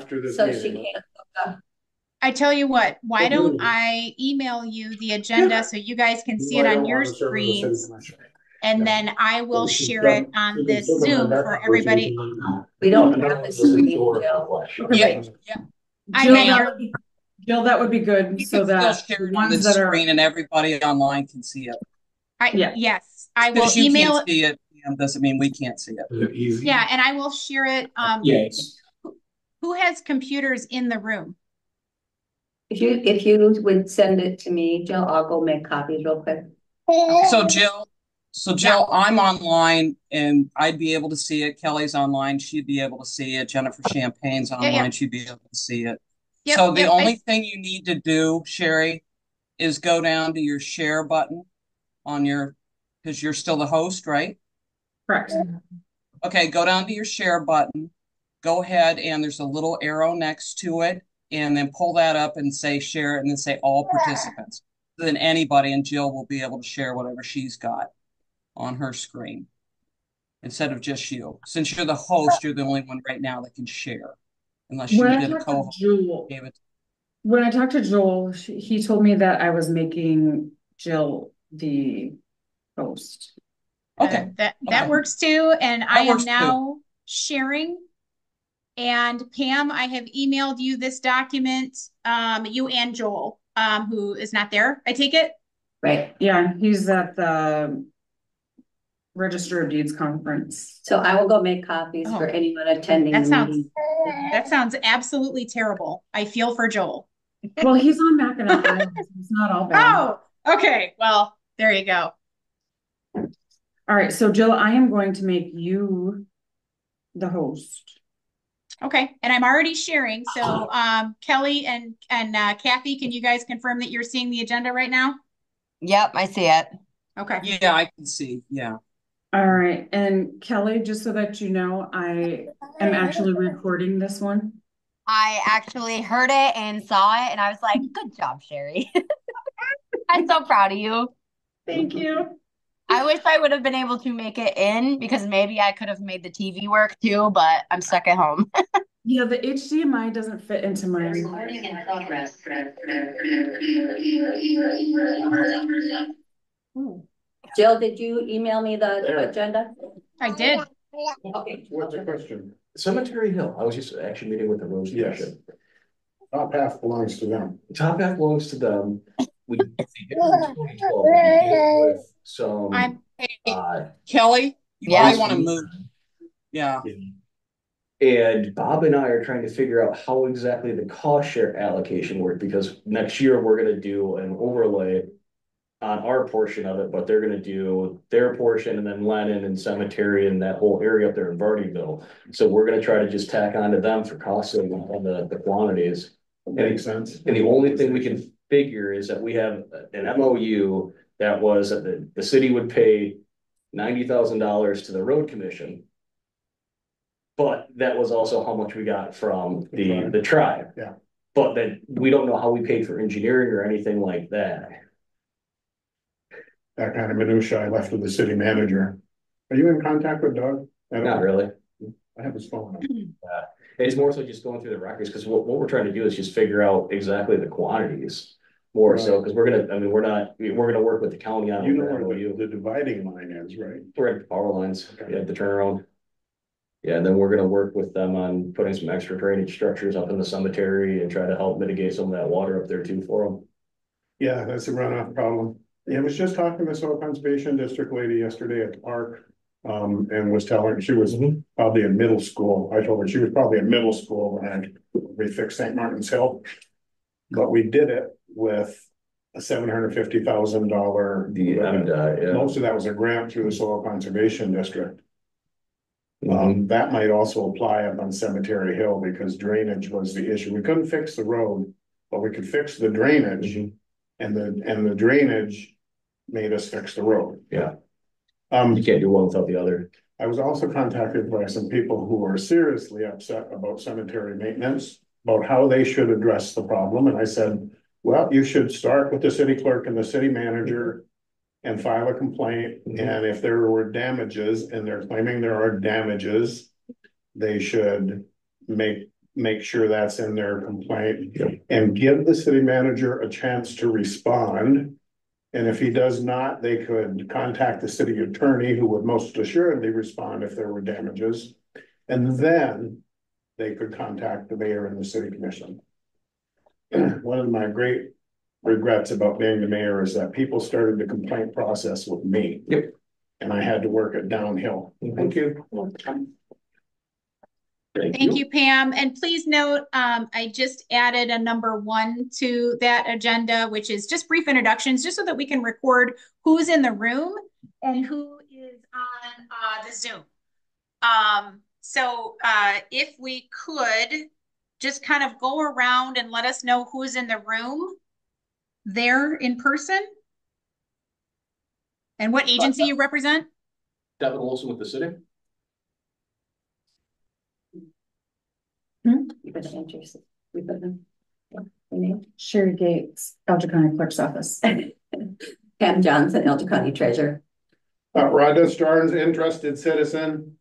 after this So she meeting. can't hook up. I tell you what, why don't Yeah. I email you the agenda so you guys can see it I on don't your want to serve on the city screens, commission. and Yeah. then I will She share it can on this still come in Zoom that for everybody. conversation. We don't And have a listen to screen, her Jill. Yeah, yeah. I'm Jill, in that your, would be, Jill, that would be good You so can still that share the it on ones this that are, screen and everybody online can see it. yeah. yes, I will Because you can't email it. see it, doesn't mean we can't see it. Is it easy? Yeah, and I will share it. Yes. Who has computers in the room? If you would send it to me, Jill, I'll go make copies real quick. So Jill, Yeah. I'm online and I'd be able to see it. Kelly's online, she'd be able to see it. Jennifer Champagne's Yeah, online, she'd be able to see it. yep, So the yep. only thing you need to do, Sherry, is go down to your share button on your, because you're still the host, right? Correct. Okay, go down to your share button. Go ahead and there's a little arrow next to it, and then pull that up and say share it, and then say all participants. Then anybody and Jill will be able to share whatever she's got on her screen instead of just you. Since you're the host, you're the only one right now that can share, unless When you I did a talked to co-host. Joel, Gave it. he told me that I was making Jill the host. Okay, That okay, works too. And I that am works too. now sharing. And Pam, I have emailed you this document, you and Joel, who is not there. I take it. Right. Yeah, he's at the Register of Deeds conference. So I will go make copies for Oh, anyone attending that the sounds meeting. that sounds absolutely terrible. I feel for Joel. Well, he's on Mackinac Island, so it's not all bad. Oh, okay. Well, there you go. All right, so Jill, I am going to make you the host. Okay, and I'm already sharing. So, Kelly and Kathy, can you guys confirm that you're seeing the agenda right now? Yep, I see it. Okay. Yeah, I can see. Yeah. All right, and Kelly, just so that you know, I am actually recording this one. I actually heard it and saw it, and I was like, good job, Sherry. I'm so proud of you. Thank you. I wish I would have been able to make it in because maybe I could have made the TV work too, but I'm stuck at home. Yeah, the HDMI doesn't fit into my Recording in progress. Jill, did you email me the agenda? I did. Okay. What's the question? Cemetery Hill. I was just actually meeting with the Rose Yes. Commission. Top half belongs to them. Top half belongs to them. We did it in 2012. We did it with some I'm Kelly, you Yeah. probably want to move. Yeah. and Bob and I are trying to figure out how exactly the cost share allocation worked because next year we're gonna do an overlay on our portion of it, but they're gonna do their portion and then Lennon and Cemetery and that whole area up there in Vardyville. So we're gonna try to just tack on to them for costing on the quantities. Makes sense. And the only thing we can figure is that we have an MOU that was that the city would pay $90,000 to the road commission. But that was also how much we got from the tribe. Yeah. But then we don't know how we paid for engineering or anything like that. That kind of minutia I left with the city manager. Are you in contact with Doug? Not really. I have his phone. It's more so just going through the records because what we're trying to do is just figure out exactly the quantities more so because we're gonna work with the county on You know where MOU. the dividing line is, right? We're at the power lines, Okay. yeah, the turnaround. Yeah, and then we're gonna work with them on putting some extra drainage structures up in the cemetery and try to help mitigate some of that water up there too for them. Yeah, that's a runoff problem. Yeah, I was just talking to the Soil Conservation District lady yesterday at the park. And was telling her she was probably in middle school. I told her she was probably in middle school when we fixed St. Martin's Hill. But we did it with a $750,000. Yeah. Most of that was a grant through the Soil Conservation District. Mhm. That might also apply up on Cemetery Hill because drainage was the issue. We couldn't fix the road, but we could fix the drainage. And the drainage made us fix the road. Yeah. You can't do one without the other. I was also contacted by some people who were seriously upset about cemetery maintenance, about how they should address the problem. And I said, well, you should start with the city clerk and the city manager and file a complaint. And if there were damages and they're claiming there are damages, they should make make sure that's in their complaint and give the city manager a chance to respond. And if he does not, they could contact the city attorney, who would most assuredly respond if there were damages. And then they could contact the mayor and the city commission. One of my great regrets about being the mayor is that people started the complaint process with me. Yep. And I had to work it downhill. Thank you. Thank you, Pam. And please note, I just added a number 1 to that agenda, which is just brief introductions, just so that we can record who's in the room and who is on the Zoom. So if we could just kind of go around and let us know who's in the room there in person and what agency you represent. Devin Wilson with the city. You put the entries, we put them. Yeah, the name. Sherry Gates, Elgin County Clerk's Office. Pam Johnson, Elgin County Treasurer. Rhonda Starnes, interested citizen.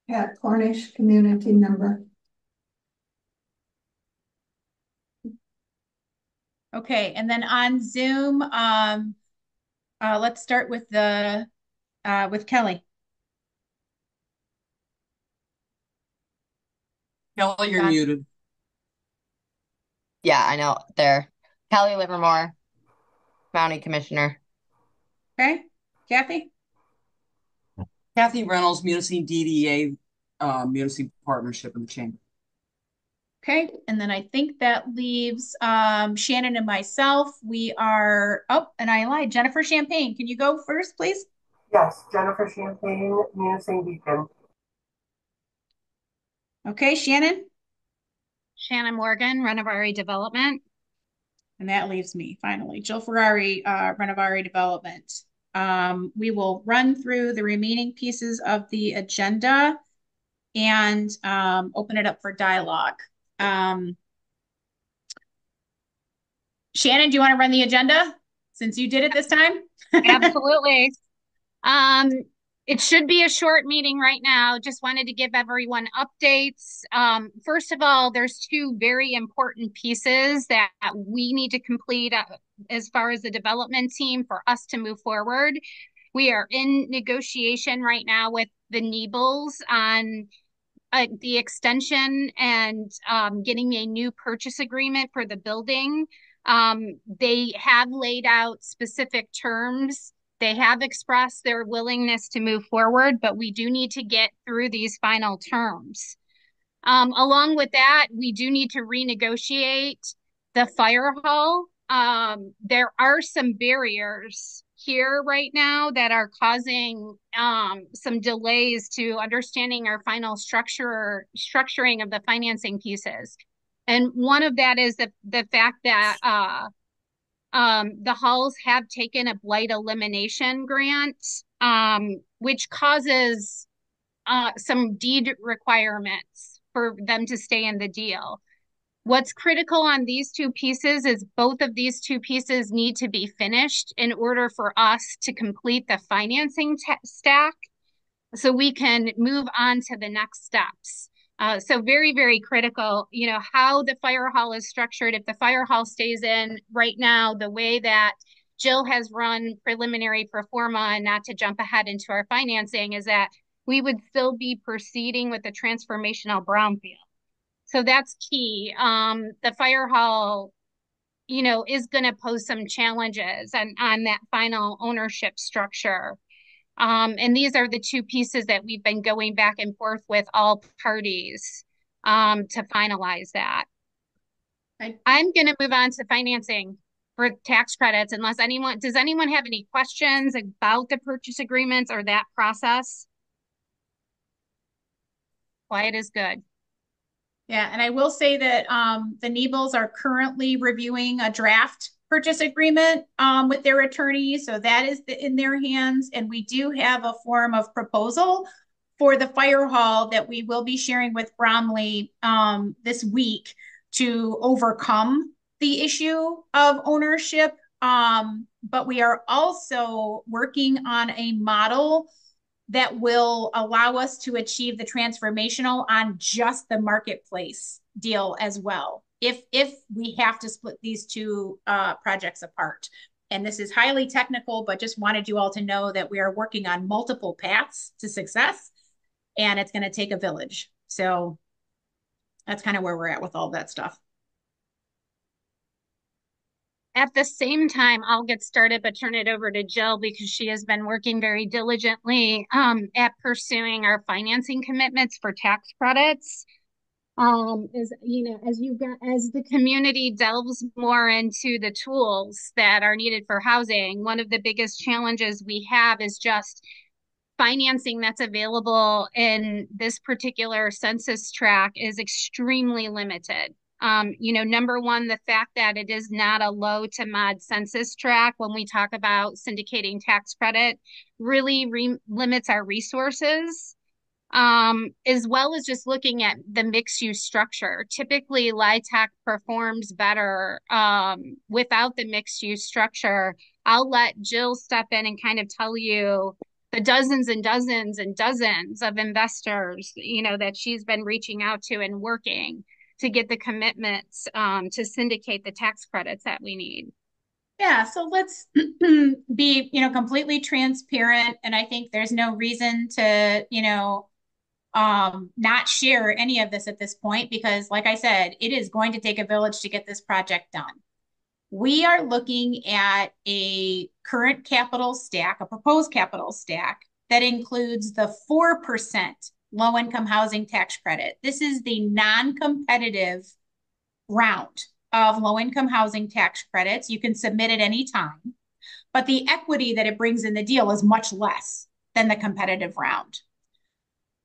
Pat Cornish, community member. Okay, and then on Zoom, let's start with with Kelly. Kelly, you're muted. Yeah, I know. There. Kelly Livermore, County Commissioner. Okay, Kathy? Kathy Reynolds, Munising DDA, Munising Partnership in the Chamber. Okay, and then I think that leaves Shannon and myself. We are, oh, and I lied, Jennifer Champagne. Can you go first, please? Yes, Jennifer Champagne, Munising Beacon. Okay, Shannon? Shannon Morgan, Renovari Development. And that leaves me, finally. Jill Ferrari, Renovari Development. We will run through the remaining pieces of the agenda and open it up for dialogue. Shannon, do you want to run the agenda since you did it this time? Absolutely. It should be a short meeting right now. Just wanted to give everyone updates. First of all, there's 2 very important pieces that we need to complete as far as the development team for us to move forward. We are in negotiation right now with the Niebels on the extension and getting a new purchase agreement for the building. They have laid out specific terms. They have expressed their willingness to move forward, but we do need to get through these final terms. Along with that, we do need to renegotiate the fire hall. There are some barriers here right now that are causing some delays to understanding our final structuring of the financing pieces. And one of that is the fact that the halls have taken a blight elimination grant, which causes some deed requirements for them to stay in the deal. What's critical on these 2 pieces is both of these 2 pieces need to be finished in order for us to complete the financing stack so we can move on to the next steps. So very, very critical, how the fire hall is structured. If the fire hall stays in right now, the way that Jill has run preliminary pro forma, and not to jump ahead into our financing, is that we would still be proceeding with the transformational brownfield. So that's key. The fire hall, is going to pose some challenges on that final ownership structure. And these are the 2 pieces that we've been going back and forth with all parties to finalize that. I'm going to move on to financing for tax credits unless does anyone have any questions about the purchase agreements or that process? Quiet is good. Yeah, and I will say that the Niebels are currently reviewing a draft purchase agreement with their attorney. So that is in their hands. And we do have a form of proposal for the fire hall that we will be sharing with Bromley this week to overcome the issue of ownership. But we are also working on a model that will allow us to achieve the transformational on just the marketplace deal as well. If we have to split these two projects apart. And this is highly technical, but just wanted you all to know that we are working on multiple paths to success, and it's going to take a village. So that's kind of where we're at with all that stuff. At the same time, I'll get started, but turn it over to Jill because she has been working very diligently at pursuing our financing commitments for tax credits. As you know, as the community delves more into the tools that are needed for housing, one of the biggest challenges we have is just financing that's available in this particular census tract is extremely limited. Number one, the fact that it is not a low to mod census tract when we talk about syndicating tax credit really limits our resources, as well as just looking at the mixed use structure. Typically, LIHTC performs better without the mixed use structure. I'll let Jill step in and kind of tell you the dozens and dozens and dozens of investors, that she's been reaching out to and working to get the commitments to syndicate the tax credits that we need. Yeah, so let's be, completely transparent. And I think there's no reason to, not share any of this at this point, because like I said, it is going to take a village to get this project done. We are looking at a current capital stack, a proposed capital stack that includes the 4% low-income housing tax credit. This is the non-competitive round of low-income housing tax credits. You can submit at any time, but the equity that it brings in the deal is much less than the competitive round.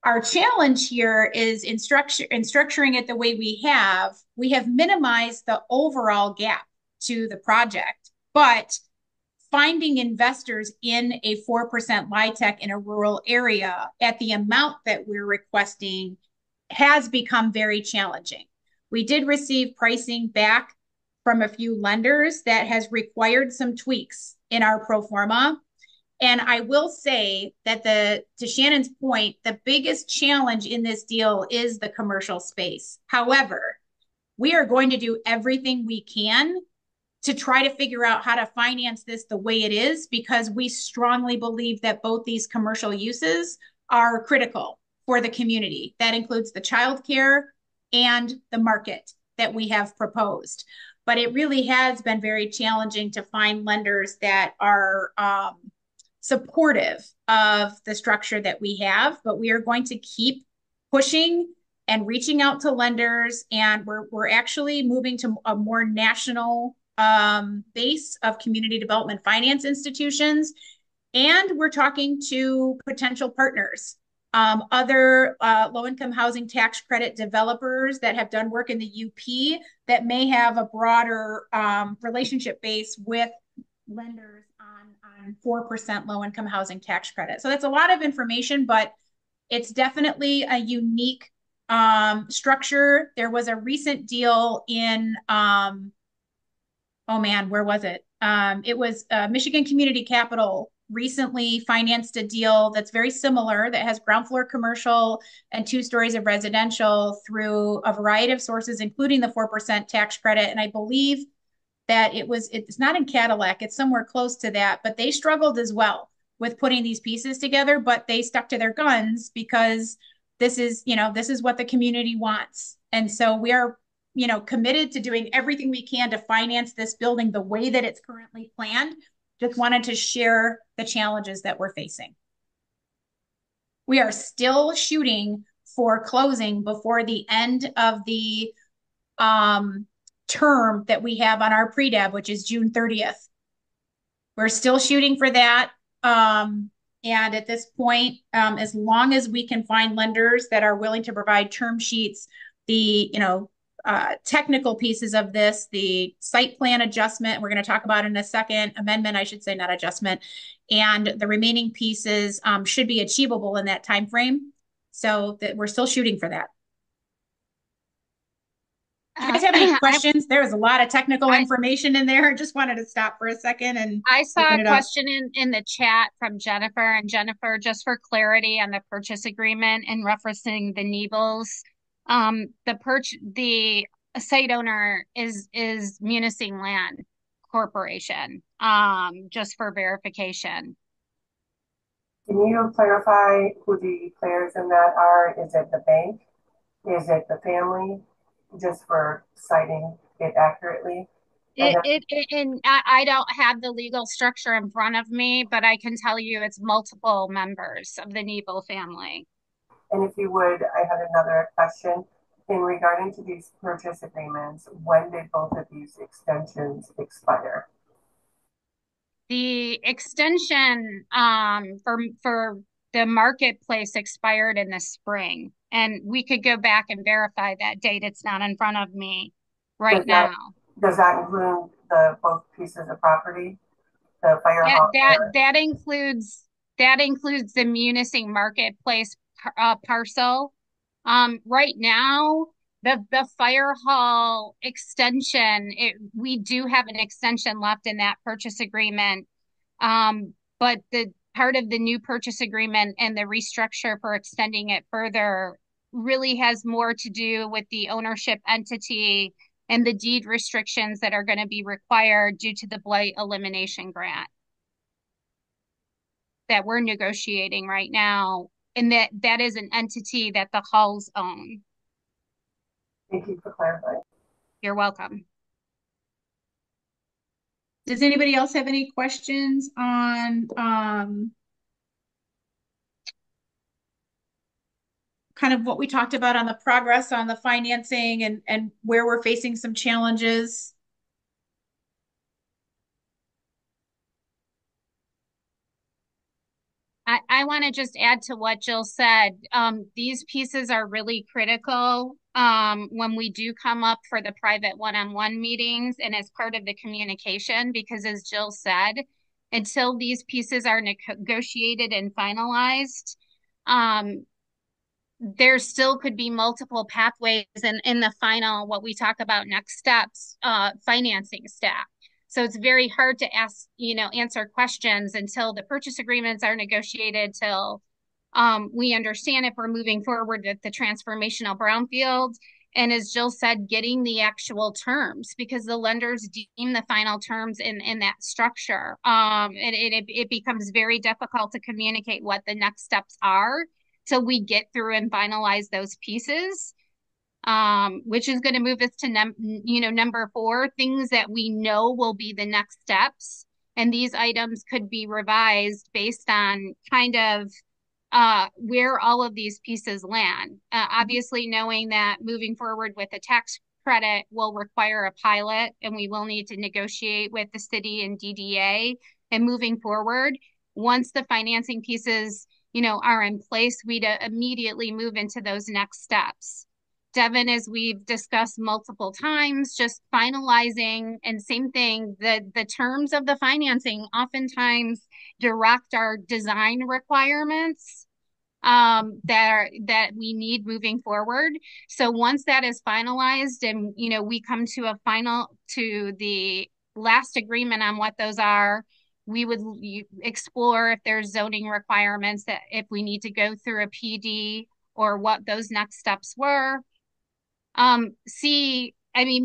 Our challenge here is in structuring it the way we have minimized the overall gap to the project, but finding investors in a 4% LIHTC in a rural area at the amount that we're requesting has become very challenging. We did receive pricing back from a few lenders that has required some tweaks in our pro forma. And I will say that to Shannon's point, the biggest challenge in this deal is the commercial space. However, we are going to do everything we can to try to figure out how to finance this the way it is, because we strongly believe that both these commercial uses are critical for the community. That includes the childcare and the market that we have proposed. But it really has been very challenging to find lenders that are supportive of the structure that we have, but we are going to keep pushing and reaching out to lenders, and we're actually moving to a more national base of community development finance institutions, and we're talking to potential partners, other low-income housing tax credit developers that have done work in the UP that may have a broader relationship base with lenders on 4% low-income housing tax credit. So that's a lot of information, but it's definitely a unique structure. There was a recent deal in oh man, where was it? It was Michigan Community Capital recently financed a deal that's very similar, that has ground floor commercial and 2 stories of residential through a variety of sources, including the 4% tax credit. And I believe that it's not in Cadillac, it's somewhere close to that, but they struggled as well with putting these pieces together, but they stuck to their guns because this is what the community wants. And so we are committed to doing everything we can to finance this building the way that it's currently planned. Just wanted to share the challenges that we're facing. We are still shooting for closing before the end of the term that we have on our pre-dab, which is June 30th. We're still shooting for that. And at this point, as long as we can find lenders that are willing to provide term sheets, the technical pieces of this, the site plan adjustment, we're going to talk about in a second, amendment, I should say, not adjustment, and the remaining pieces should be achievable in that time frame. So that we're still shooting for that. guys have any I, questions? There's a lot of technical I, information in there. I just wanted to stop for a second and I saw open a it up. question in the chat from Jennifer, and Jennifer, just for clarity on the purchase agreement and referencing the Nebels, the site owner is Munising Land Corporation, just for verification. Can you clarify who the players in that are? Is it the bank? Is it the family? Just for citing it accurately. And And I don't have the legal structure in front of me, but I can tell you it's multiple members of the Nebel family. if you would, I had another question. In regarding to these purchase agreements, when did both of these extensions expire? The extension for the marketplace expired in the spring, and we could go back and verify that date. It's not in front of me right now. Does that include the both pieces of property? The fire Yeah, hall? that includes the Munising marketplace parcel. Right now, the fire hall extension, we do have an extension left in that purchase agreement. But the part of the new purchase agreement and the restructure for extending it further really has more to do with the ownership entity and the deed restrictions that are going to be required due to the blight elimination grant that we're negotiating right now. And that is an entity that the halls own. Thank you for clarifying. You're welcome. Does anybody else have any questions on kind of what we talked about on the progress on the financing and where we're facing some challenges? I want to just add to what Jill said. These pieces are really critical when we do come up for the private one-on-one meetings and as part of the communication, because as Jill said, until these pieces are negotiated and finalized, there still could be multiple pathways in the final, what we talk about next steps, financing stack. So it's very hard to answer questions until the purchase agreements are negotiated, till we understand if we're moving forward with the transformational brownfield. And as Jill said, getting the actual terms, because the lenders deem the final terms in that structure. And it becomes very difficult to communicate what the next steps are till we get through and finalize those pieces. Which is going to move us to number 4, things that we know will be the next steps. And these items could be revised based on kind of where all of these pieces land. Obviously, knowing that moving forward with a tax credit will require a pilot, and we will need to negotiate with the city and DDA. And moving forward, once the financing pieces are in place, we'd immediately move into those next steps. Devin, as we've discussed multiple times, just finalizing, and same thing, the terms of the financing oftentimes direct our design requirements that we need moving forward. So once that is finalized and we come to the last agreement on what those are, we would explore if there's zoning requirements, that if we need to go through a PD or what those next steps were.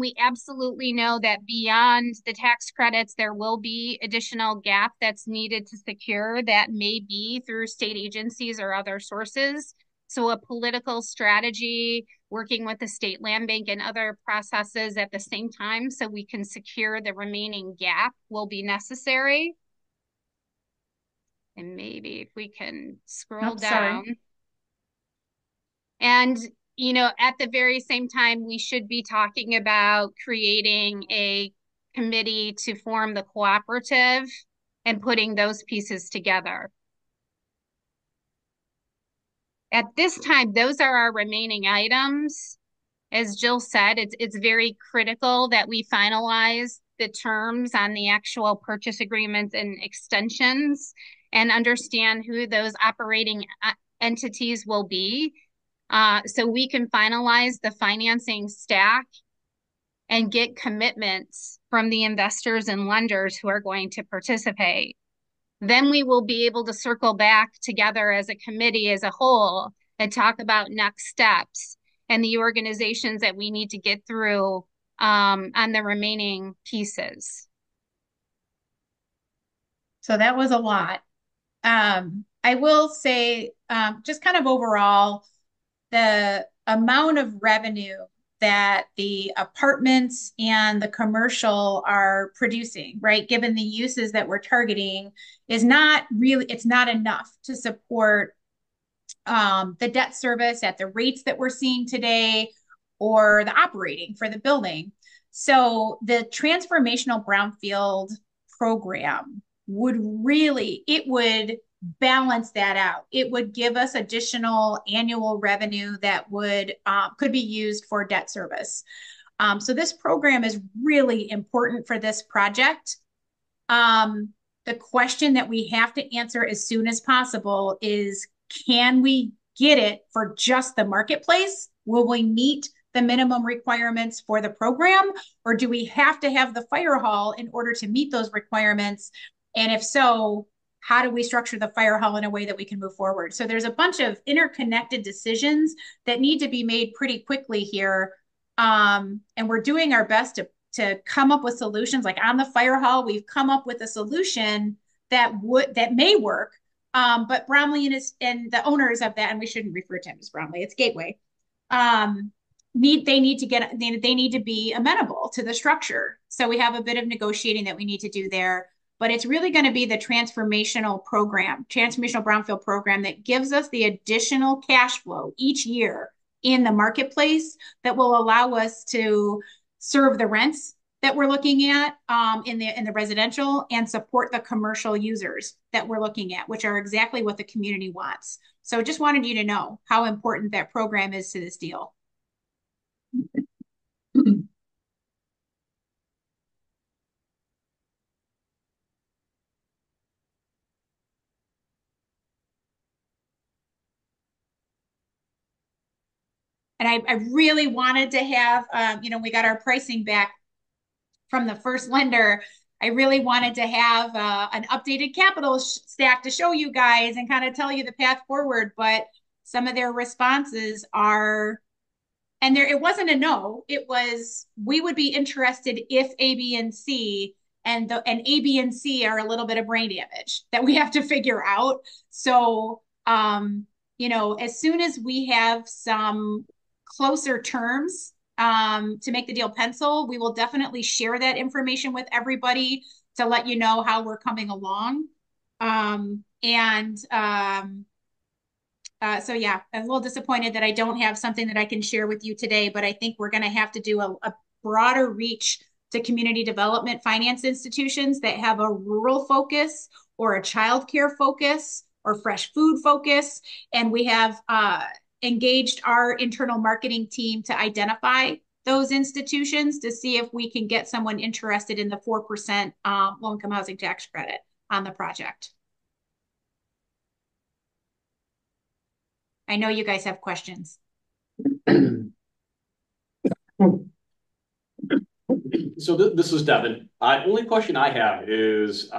We absolutely know that beyond the tax credits, there will be additional gap that's needed to secure, that may be through state agencies or other sources. So a political strategy, working with the state land bank and other processes at the same time so we can secure the remaining gap, will be necessary. And maybe if we can scroll down. Sorry. And at the very same time, we should be talking about creating a committee to form the cooperative and putting those pieces together. At this time, those are our remaining items. As Jill said, it's very critical that we finalize the terms on the actual purchase agreements and extensions and understand who those operating entities will be. So we can finalize the financing stack and get commitments from the investors and lenders who are going to participate. Then we will be able to circle back together as a committee as a whole and talk about next steps and the organizations that we need to get through on the remaining pieces. So that was a lot. I will say, just kind of overall, the amount of revenue that the apartments and the commercial are producing, right? Given the uses that we're targeting, is not really, it's not enough to support the debt service at the rates that we're seeing today or the operating for the building. So the transformational brownfield program would really, it would balance that out. It would give us additional annual revenue that would could be used for debt service. So this program is really important for this project. The question that we have to answer as soon as possible is, can we get it for just the marketplace? Will we meet the minimum requirements for the program, or do we have to have the fire hall in order to meet those requirements? And if so, how do we structure the fire hall in a way that we can move forward? So there's a bunch of interconnected decisions that need to be made pretty quickly here. And we're doing our best to come up with solutions. Like on the fire hall, we've come up with a solution that may work. But Bromley and the owners of that, and we shouldn't refer to him as Bromley, it's Gateway, they need to be amenable to the structure. So we have a bit of negotiating that we need to do there. But it's really going to be the transformational brownfield program that gives us the additional cash flow each year in the marketplace that will allow us to serve the rents that we're looking at in the residential and support the commercial users that we're looking at, which are exactly what the community wants. So just wanted you to know how important that program is to this deal. And I really wanted to have, we got our pricing back from the first lender. I really wanted to have an updated capital stack to show you guys and kind of tell you the path forward. But some of their responses are, and it wasn't a no. It was, we would be interested if A, B, and C, and A, B, and C are a little bit of brain damage that we have to figure out. So, as soon as we have some closer terms to make the deal pencil, we will definitely share that information with everybody to let you know how we're coming along. So yeah, I'm a little disappointed that I don't have something that I can share with you today, but I think we're going to have to do a broader reach to community development finance institutions that have a rural focus or a childcare focus or fresh food focus. And we have engaged our internal marketing team to identify those institutions to see if we can get someone interested in the 4% low-income housing tax credit on the project. I know you guys have questions. So this is Devin. Only question I have is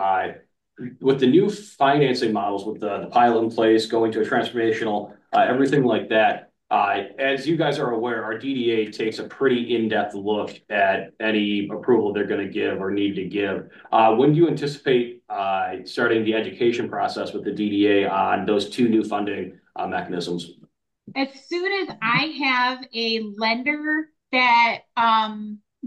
with the new financing models, with the pilot in place, going to a transformational, everything like that. As you guys are aware, our DDA takes a pretty in-depth look at any approval they're going to give or need to give. When do you anticipate starting the education process with the DDA on those two new funding mechanisms? As soon as I have a lender that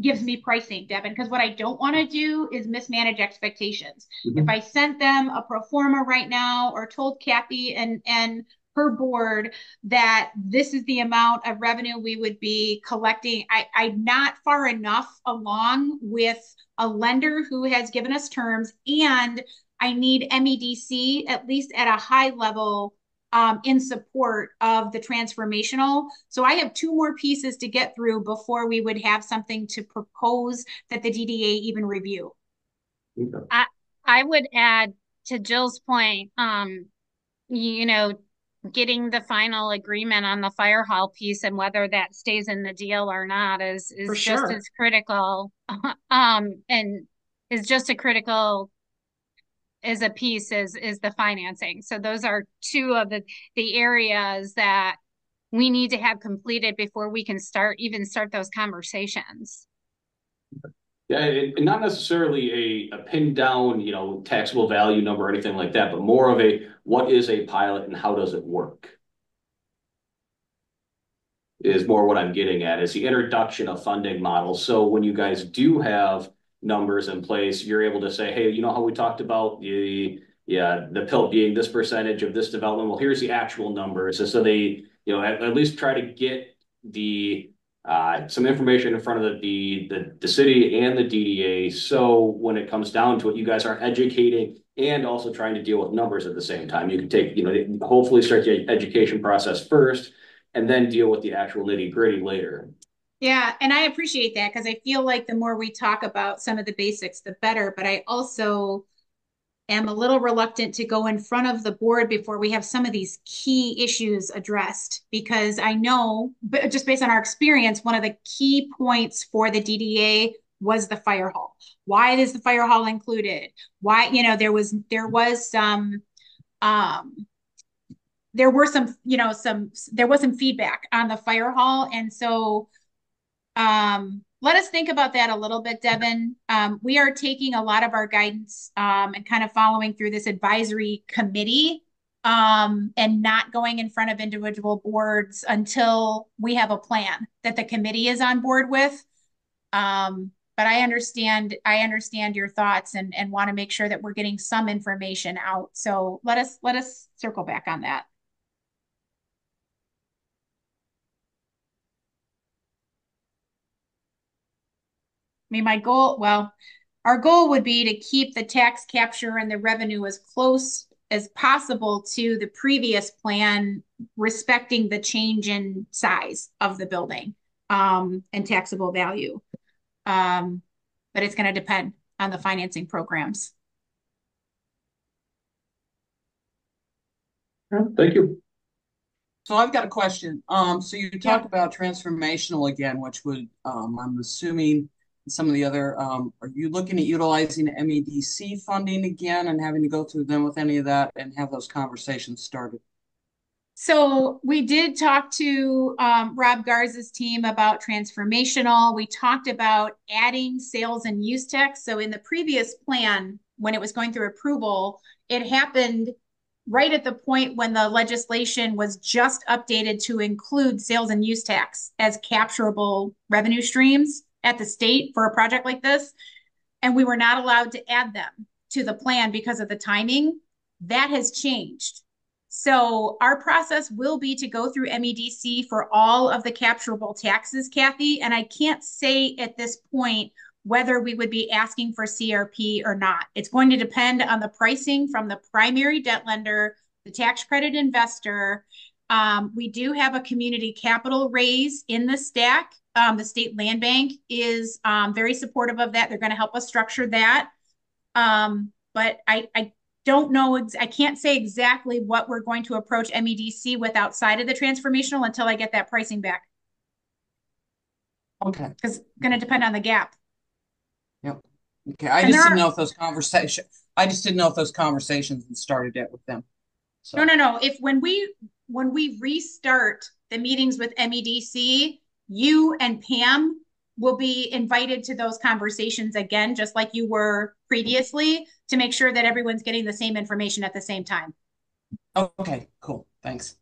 gives me pricing, Devin, because what I don't want to do is mismanage expectations. Mm-hmm. If I sent them a pro forma right now or told Kathy and her board that this is the amount of revenue we would be collecting, I'm not far enough along with a lender who has given us terms, and I need MEDC at least at a high level in support of the transformational. So I have two more pieces to get through before we would have something to propose that the DDA even review. I would add to Jill's point, getting the final agreement on the fire hall piece and whether that stays in the deal or not For is just sure. as critical. And is just as critical as a piece is the financing. So those are two of the areas that we need to have completed before we can start those conversations. Yeah, and not necessarily a pinned down, taxable value number or anything like that, but more of a what is a pilot and how does it work is more what I'm getting at is the introduction of funding models. So when you guys do have numbers in place, you're able to say, hey, you know how we talked about the PILT being this percentage of this development? Well, here's the actual numbers. So they, at least try to get the some information in front of the city and the DDA. So when it comes down to it, you guys are educating and also trying to deal with numbers at the same time. You can take, hopefully start the education process first and then deal with the actual nitty gritty later. Yeah, and I appreciate that because I feel like the more we talk about some of the basics, the better. But I also am a little reluctant to go in front of the board before we have some of these key issues addressed because I know, but just based on our experience, one of the key points for the DDA was the fire hall. Why is the fire hall included? Why, there was um there were some, there was some feedback on the fire hall. And so let us think about that a little bit, Devin. We are taking a lot of our guidance and kind of following through this advisory committee and not going in front of individual boards until we have a plan that the committee is on board with. But I understand your thoughts and want to make sure that we're getting some information out. So let us circle back on that. I mean, our goal would be to keep the tax capture and the revenue as close as possible to the previous plan, respecting the change in size of the building, and taxable value. But it's going to depend on the financing programs. Thank you. So I've got a question. So you Yeah. talked about transformational again, which would, I'm assuming some of the other, are you looking at utilizing MEDC funding again and having to go through them with any of that and have those conversations started? So we did talk to Rob Garza's team about transformational. We talked about adding sales and use tax. So in the previous plan, when it was going through approval, it happened right at the point when the legislation was just updated to include sales and use tax as capturable revenue streams at the state for a project like this. And we were not allowed to add them to the plan because of the timing. That has changed. So our process will be to go through MEDC for all of the capturable taxes, Kathy. And I can't say at this point whether we would be asking for CRP or not. It's going to depend on the pricing from the primary debt lender, the tax credit investor. We do have a community capital raise in the stack. The state land bank is very supportive of that. They're going to help us structure that. But I don't know. I can't say exactly what we're going to approach MEDC with outside of the transformational until I get that pricing back. Okay. Because it's going to depend on the gap. Yep. Okay. I just didn't know if those conversations had started yet with them. So. No. If when we restart the meetings with MEDC, you and Pam will be invited to those conversations again, just like you were previously, to make sure that everyone's getting the same information at the same time. Okay, cool. Thanks.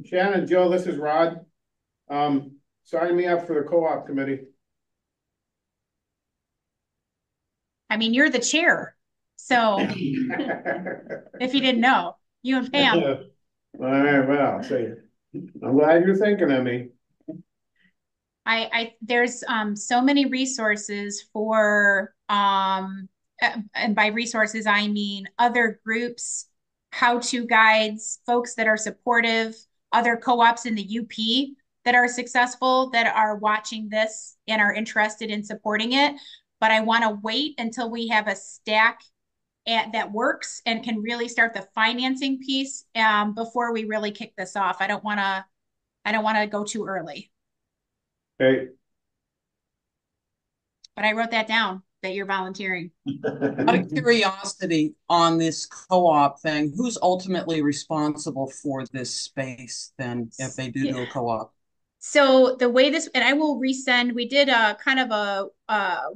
Shannon, Joe, this is Rod. Sign me up for the co-op committee. I mean, you're the chair. So if you didn't know, you and Pam. All right, well, see, I'm glad you're thinking of me. There's so many resources for and by resources I mean other groups, how-to guides, folks that are supportive, other co-ops in the UP that are successful that are watching this and are interested in supporting it. But I want to wait until we have a stack that works and can really start the financing piece before we really kick this off. I don't want to go too early. Okay, But I wrote that down that you're volunteering. Out of curiosity on this co-op thing, who's ultimately responsible for this space then if they do a co-op? So the way this, and I will resend, we did a kind of a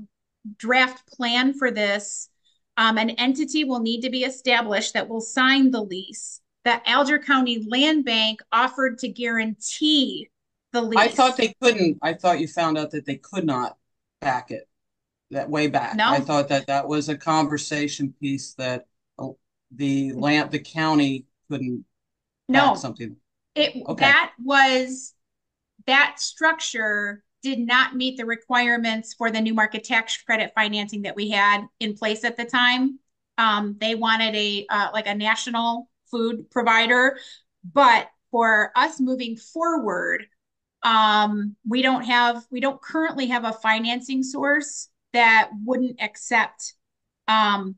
draft plan for this. An entity will need to be established that will sign the lease. The Alger County Land Bank offered to guarantee the lease. I thought they couldn't. I thought you found out that they could not back it that way back. No. I thought that was a conversation piece that the county couldn't back something. That structure did not meet the requirements for the new market tax credit financing that we had in place at the time. They wanted like a national food provider, but for us moving forward, we don't currently have a financing source that wouldn't accept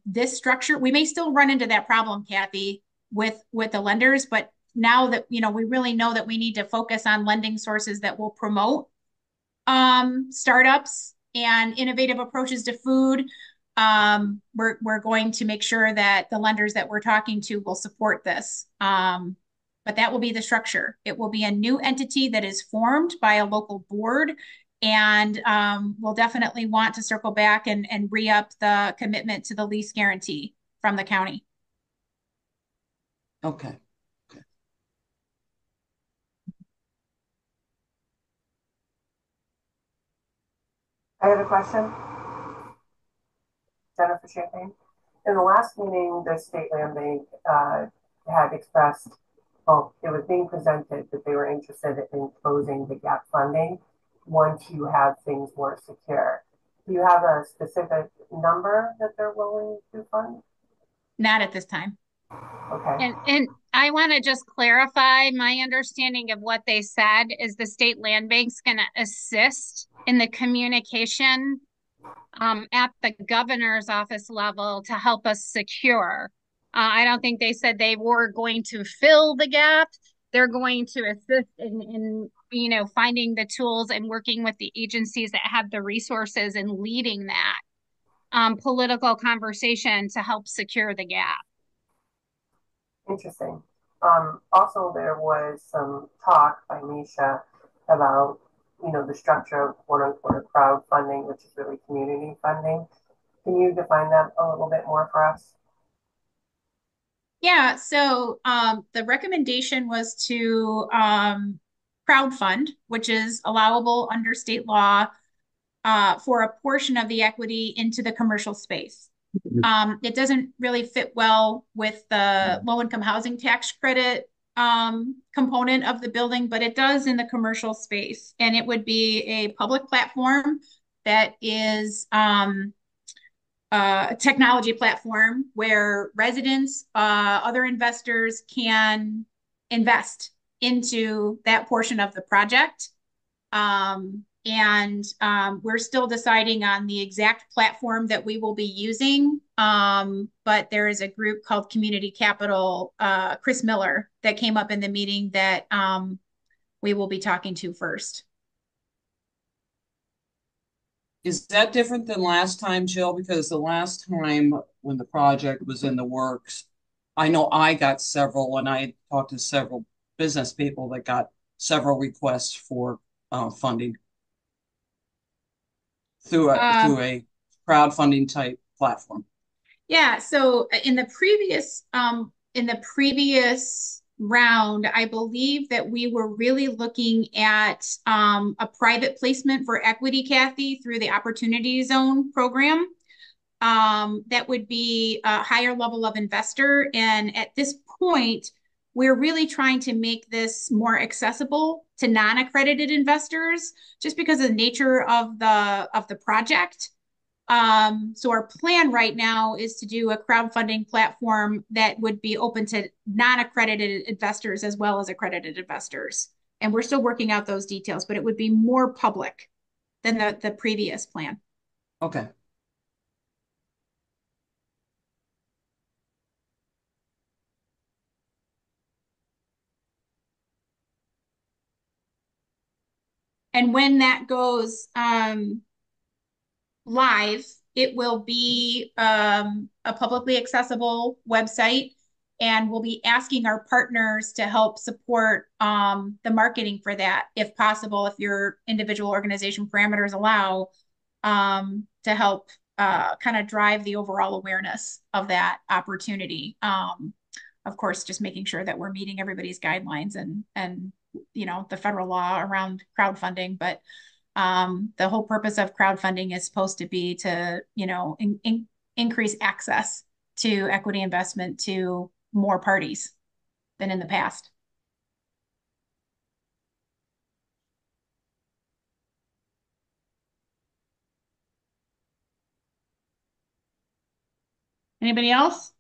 this structure. We may still run into that problem, Kathy, with the lenders, but now that we really know that we need to focus on lending sources that will promote startups and innovative approaches to food. We're going to make sure that the lenders that we're talking to will support this. But that will be the structure. It will be a new entity that is formed by a local board, and we'll definitely want to circle back and re-up the commitment to the lease guarantee from the county. Okay. I have a question. Jennifer Champagne. In the last meeting, the State Land Bank had expressed, well, it was being presented that they were interested in closing the gap funding once you have things more secure. Do you have a specific number that they're willing to fund? Not at this time. Okay. And I want to just clarify my understanding of what they said is the state land bank's going to assist in the communication at the governor's office level to help us secure. I don't think they said they were going to fill the gap. They're going to assist in finding the tools and working with the agencies that have the resources and leading that political conversation to help secure the gap. Interesting. Also, there was some talk by Misha about, the structure of quote unquote crowdfunding, which is really community funding. Can you define that a little bit more for us? Yeah, so the recommendation was to crowdfund, which is allowable under state law for a portion of the equity into the commercial space. It doesn't really fit well with the low-income housing tax credit component of the building, but it does in the commercial space. And it would be a public platform that is a technology platform where residents, other investors can invest into that portion of the project. We're still deciding on the exact platform that we will be using. But there is a group called Community Capital, Chris Miller, that came up in the meeting that we will be talking to first. Is that different than last time, Jill? Because the last time when the project was in the works, I know I got several, and I talked to several business people that got several requests for funding through a crowdfunding type platform. Yeah. So in the previous round, I believe that we were really looking at a private placement for equity, Kathy, through the Opportunity Zone program. That would be a higher level of investor. And at this point, we're really trying to make this more accessible to non-accredited investors, just because of the nature of the project. So our plan right now is to do a crowdfunding platform that would be open to non-accredited investors as well as accredited investors. And we're still working out those details, but it would be more public than the previous plan. Okay. And when that goes live, it will be a publicly accessible website, and we'll be asking our partners to help support the marketing for that, if possible, if your individual organization parameters allow, to help kind of drive the overall awareness of that opportunity. Of course, just making sure that we're meeting everybody's guidelines and you know, the federal law around crowdfunding, but the whole purpose of crowdfunding is supposed to be to, you know, increase access to equity investment to more parties than in the past. Anybody else?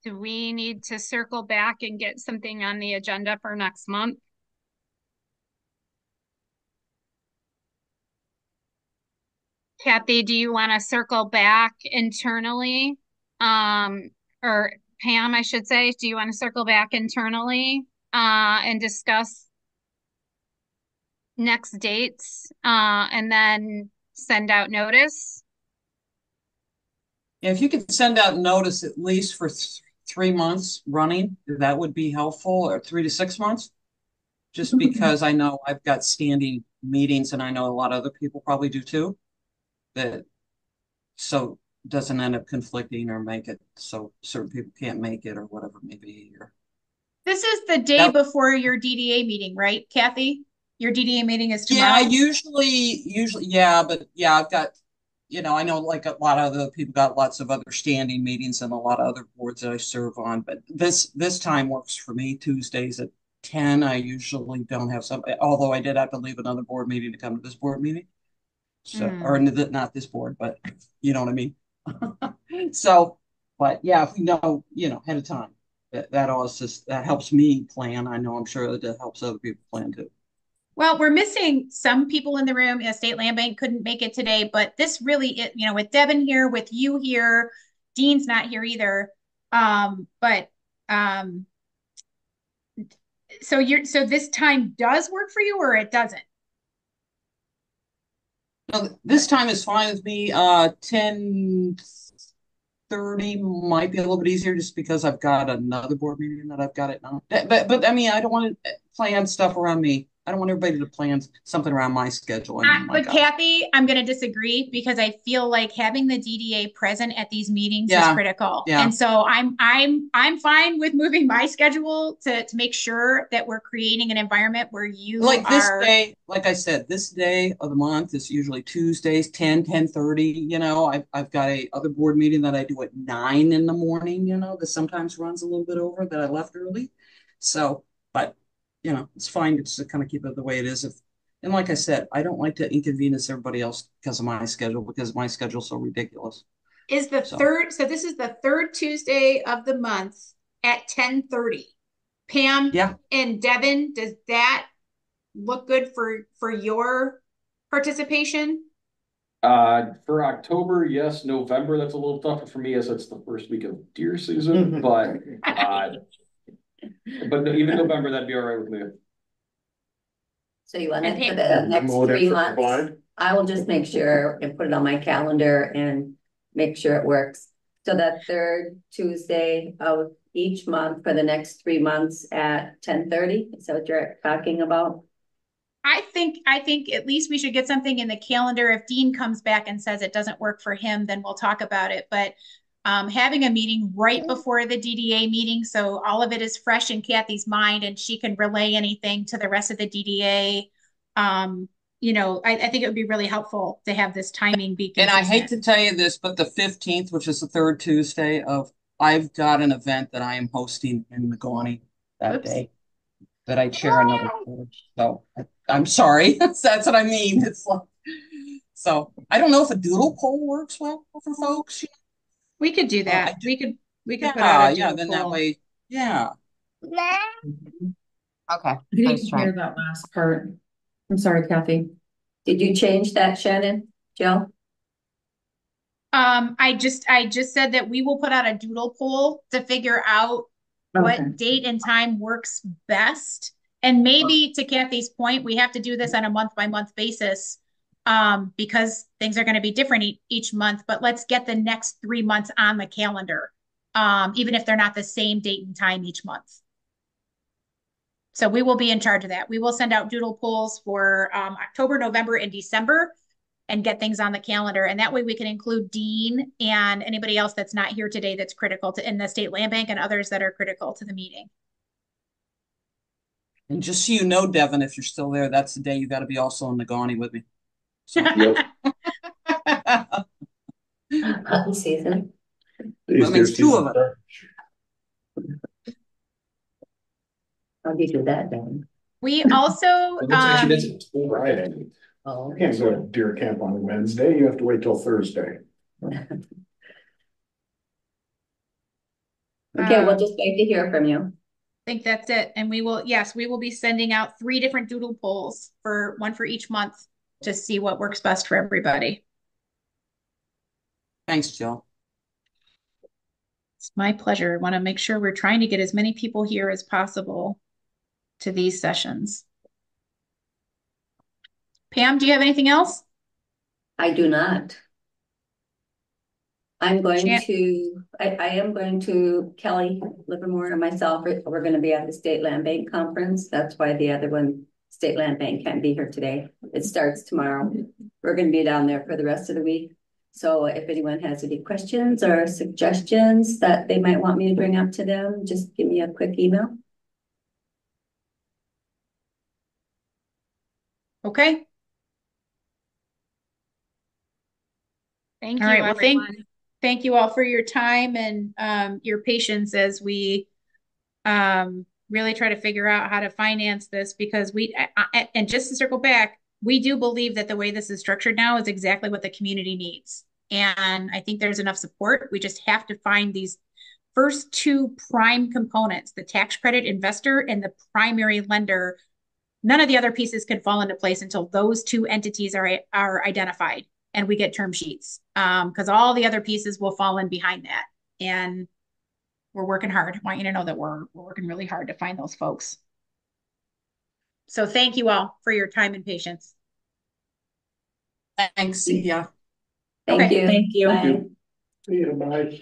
Do we need to circle back and get something on the agenda for next month? Kathy, do you want to circle back internally? Or Pam, I should say, do you want to circle back internally and discuss next dates and then send out notice? If you could send out notice at least for 3 months running, that would be helpful, or 3 to 6 months. Just because I know I've got standing meetings and I know a lot of other people probably do too. That so doesn't end up conflicting or make it so certain people can't make it or whatever it may be. Or This is the day before your DDA meeting, right, Kathy? Your DDA meeting is tomorrow? yeah, usually, yeah, but yeah, I've got, you know, I know like a lot of other people got lots of other standing meetings and a lot of other boards that I serve on, but this time works for me. Tuesdays at 10. I usually don't have some, although I did have to leave another board meeting to come to this board meeting. So, or not this board, but you know what I mean? So, but yeah, if we know, you know, ahead of time, that also that helps me plan. I know I'm sure that it helps other people plan too. Well, we're missing some people in the room. State Land Bank couldn't make it today, but this really, you know, with Devin here, with you here, Dean's not here either. But so this time does work for you, or it doesn't? No, this time is fine with me. 10:30 might be a little bit easier just because I've got another board meeting that I've got it now. But I mean, I don't want to plan stuff around me. I don't want everybody to plan something around my schedule. I mean, But Kathy, I'm going to disagree because I feel like having the DDA present at these meetings is critical. Yeah. And so I'm fine with moving my schedule to make sure that we're creating an environment where you like this day, like I said, this day of the month is usually Tuesdays, 10:30. You know, I've got a other board meeting that I do at 9 in the morning, you know, that sometimes runs a little bit over that I left early. So, but you know, it's fine just to kind of keep it the way it is. And like I said, I don't like to inconvenience everybody else because of my schedule, because my schedule's so ridiculous. Is the third, so this is the third Tuesday of the month at 10:30. Pam and Devin, does that look good for your participation? For October, yes. November, that's a little tougher for me as it's the first week of deer season, but even November, that'd be all right with me. So you want it for the next 3 months? I will just make sure and put it on my calendar and make sure it works. So that third Tuesday of each month for the next 3 months at 10:30. Is that what you're talking about? I think at least we should get something in the calendar. If Dean comes back and says it doesn't work for him, then we'll talk about it. But having a meeting right before the DDA meeting, so all of it is fresh in Kathy's mind and she can relay anything to the rest of the DDA. You know, I think it would be really helpful to have this timing be consistent. And I hate to tell you this, but the 15th, which is the third Tuesday I've got an event that I am hosting in Negaunee that day that I chair another board. So I'm sorry. That's what I mean. It's like, So I don't know if a doodle poll works well for folks. We could do that. I We could put out a yeah, doodle then that poll. way, yeah. Okay. I didn't Nice even try. hear that last part. I'm sorry, Kathy. Did you change that, Shannon, Jill? I just said that we will put out a doodle poll to figure out Okay. what date and time works best. And maybe to Kathy's point, we have to do this on a month by month basis because things are going to be different each month. But let's get the next 3 months on the calendar, even if they're not the same date and time each month. So we will be in charge of that. We will send out doodle polls for October, November, and December and get things on the calendar. And that way we can include Dean and anybody else that's not here today that's critical to in the state land bank and others that are critical to the meeting. And just so you know, Devin, if you're still there, that's the day you got to be also in Nagani with me. So. Hunting season. That makes two of it. How do you do that, then? We also Friday. Oh, You can't go to deer camp on Wednesday. You have to wait till Thursday. Okay, we'll just wait to hear from you. I think that's it. And we will, yes, we will be sending out 3 different doodle polls for one for each month to see what works best for everybody. Thanks, Jill. It's my pleasure. I want to make sure we're trying to get as many people here as possible to these sessions. Pam, do you have anything else? I do not. I am going to, Kelly Livermore and myself, we're going to be at the State Land Bank Conference. That's why the other one, State Land Bank, can't be here today. It starts tomorrow. We're going to be down there for the rest of the week. So if anyone has any questions or suggestions that they might want me to bring up to them, just give me a quick email. Okay. Thank All you, right. Well, everyone. thank you all for your time and your patience as we really try to figure out how to finance this because and just to circle back, we do believe that the way this is structured now is exactly what the community needs. And I think there's enough support. We just have to find these first 2 prime components, the tax credit investor and the primary lender. None of the other pieces can fall into place until those 2 entities are identified and we get term sheets. Because all the other pieces will fall in behind that. And we're working hard. I want you to know that we're working really hard to find those folks. So thank you all for your time and patience. Thanks. See ya. Thank you. Thank you. Bye. See you, bye.